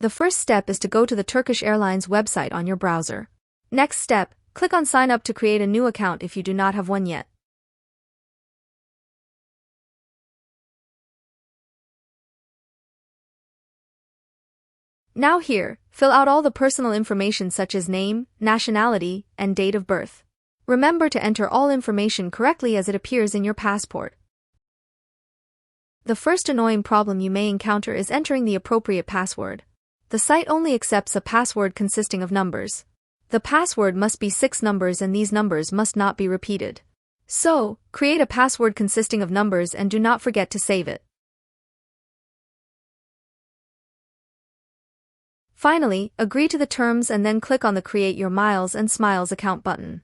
The first step is to go to the Turkish Airlines website on your browser. Next step, click on Sign up to create a new account if you do not have one yet. Now here, fill out all the personal information such as name, nationality, and date of birth. Remember to enter all information correctly as it appears in your passport. The first annoying problem you may encounter is entering the appropriate password. The site only accepts a password consisting of numbers. The password must be 6 numbers and these numbers must not be repeated. So, create a password consisting of numbers and do not forget to save it. Finally, agree to the terms and then click on the Create Your Miles and Smiles account button.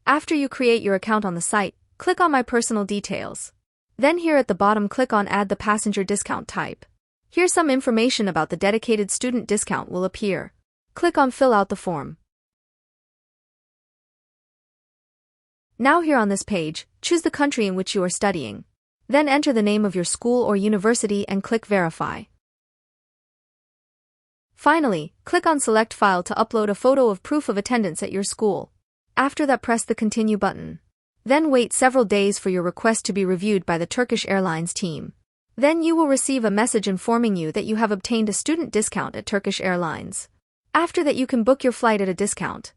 After you create your account on the site, click on My Personal Details. Then here at the bottom click on Add the Passenger Discount Type. Here some information about the dedicated student discount will appear. Click on Fill out the form. Now here on this page, choose the country in which you are studying. Then enter the name of your school or university and click Verify. Finally, click on Select File to upload a photo of proof of attendance at your school. After that press the Continue button. Then wait several days for your request to be reviewed by the Turkish Airlines team. Then you will receive a message informing you that you have obtained a student discount at Turkish Airlines. After that you can book your flight at a discount.